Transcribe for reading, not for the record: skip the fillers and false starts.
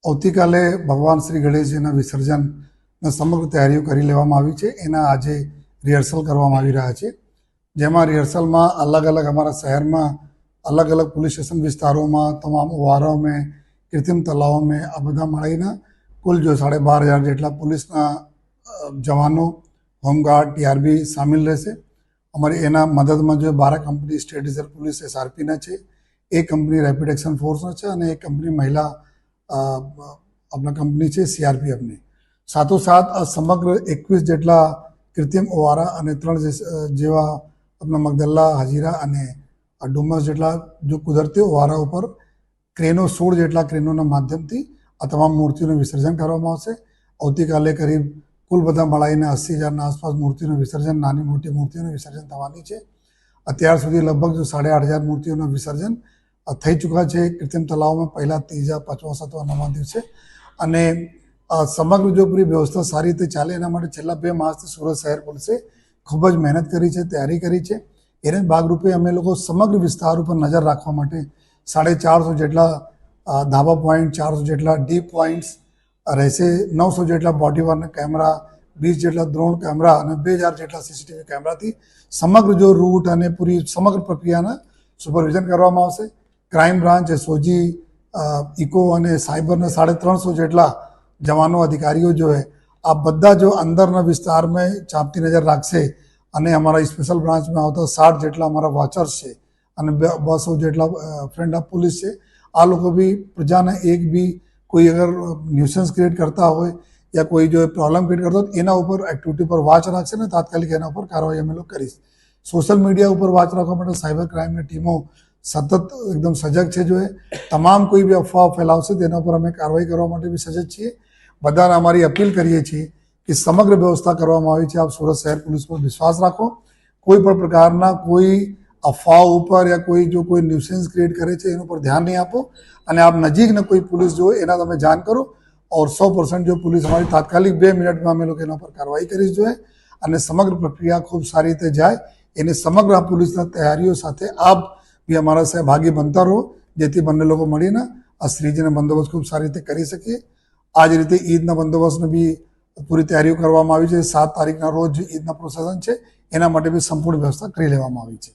આવતીકાલે ભગવાન શ્રી ગણેશજીના વિસર્જનના સમગ્ર તૈયારીઓ કરી લેવામાં આવી છે. એના આજે રિહર્સલ કરવામાં આવી રહ્યા છે, જેમાં રિહર્સલમાં અલગ અલગ અમારા શહેરમાં અલગ અલગ પોલીસ સ્ટેશન વિસ્તારોમાં, તમામ ઓવારાઓમાં, કૃત્રિમ તલાવોમાં આ બધા મળીને કુલ જો 12,500 જેટલા પોલીસના જવાનો, હોમગાર્ડ, ટીઆરબી સામેલ રહેશે. અમારી એના મદદમાં જો 12 કંપની સ્ટેટ રિઝર્વ પોલીસ SRPના છે, એક કંપની રેપિડ એક્શન ફોર્સનો છે અને એક કંપની મહિલા આપણા કંપની છે CRPFની. સાથોસાથ આ સમગ્ર 21 જેટલા કૃત્રિમ ઓવારા અને 3 જેવા આપણા મગદલ્લા, હજીરા અને ડુમસ જેટલા જો કુદરતી ઓવારા ઉપર ક્રેનો 16 જેટલા ક્રેનોના માધ્યમથી આ તમામ મૂર્તિઓનું વિસર્જન કરવામાં આવશે. આવતીકાલે કરીબ કુલ બધા મળાઈને 80,000ના આસપાસ મૂર્તિઓનું વિસર્જન, નાની મોટી મૂર્તિઓનું વિસર્જન થવાની છે. અત્યાર સુધી લગભગ જો 8,500 મૂર્તિઓનું વિસર્જન થઈ ચૂક્યા છે કૃત્રિમ તલાવમાં, પહેલા, ત્રીજા, 5મા, 7મા, 9મા દિવસે. અને સમગ્ર જો પૂરી વ્યવસ્થા સારી રીતે ચાલે એના માટે છેલ્લા 2 માસથી સુરત શહેર પોલીસે ખૂબ જ મહેનત કરી છે, તૈયારી કરી છે. એને ભાગરૂપે અમે લોકો સમગ્ર વિસ્તાર ઉપર નજર રાખવા માટે 450 જેટલા ધાબા પોઈન્ટ, 400 જેટલા ડીપ પોઈન્ટ્સ રહેશે, 900 જેટલા બોડીવારના કેમેરા, 20 જેટલા ડ્રોન કેમેરા અને 2,000 જેટલા CCTV કેમેરાથી સમગ્ર જો રૂટ અને પૂરી સમગ્ર પ્રક્રિયાના સુપરવિઝન કરવામાં આવશે. ક્રાઇમ બ્રાન્ચ, SOG, ઇકો અને સાયબરના 350 જેટલા જવાનો, અધિકારીઓ જો હે આ બધા જો અંદરના વિસ્તારમાં ચાંપતી નજર રાખશે. અને અમારા સ્પેશિયલ બ્રાન્ચમાં આવતા 60 જેટલા અમારા વોચર્સ છે અને 200 જેટલા ફ્રેન્ડ ઓફ પોલીસ છે. આ લોકો બી પ્રજાને એક બી કોઈ અગર ન્યુસન્સ ક્રિએટ કરતા હોય યા કોઈ જો પ્રોબ્લેમ ક્રિએટ કરતો હોય એના ઉપર એક્ટિવિટી પર વોચ રાખશે ને તાત્કાલિક એના ઉપર કાર્યવાહી અમે લોકો કરીશ. સોશિયલ મીડિયા ઉપર વોચ રાખવા માટે સાયબર ક્રાઇમની ટીમો સતત એકદમ સજગ છે. જો એ તમામ કોઈ બી અફવા ફેલાવશે તેના ઉપર અમે કાર્યવાહી કરવા માટે બી સજગ છીએ. બધાને અમારી અપીલ કરીએ છીએ કે સમગ્ર વ્યવસ્થા કરવામાં આવી છે, આપ સુરત શહેર પોલીસ પર વિશ્વાસ રાખો. કોઈ પણ પ્રકારના કોઈ અફવાઓ ઉપર યા કોઈ ન્યુસન્સ ક્રિએટ કરે છે એના પર ધ્યાન નહીં આપો અને આપ નજીકના કોઈ પોલીસ જો એના તમે જાણ કરો. ઓર 100% જો પોલીસ અમારી તાત્કાલિક 2 મિનિટમાં અમે લોકો એના પર કાર્યવાહી કરીશ જોઈએ અને સમગ્ર પ્રક્રિયા ખૂબ સારી રીતે જાય. એને સમગ્ર પોલીસના તૈયારીઓ સાથે આપ બી અમારા સહભાગી બનતા રહો, જેથી બંને લોકો મળીને આ શ્રીજીનો બંદોબસ્ત ખૂબ સારી રીતે કરી શકીએ. આ જ રીતે ઈદના બંદોબસ્તની બી પૂરી તૈયારીઓ કરવામાં આવી છે. 7 તારીખના રોજ ઈદના પ્રોસેસન છે, એના માટે બી સંપૂર્ણ વ્યવસ્થા કરી લેવામાં આવી છે.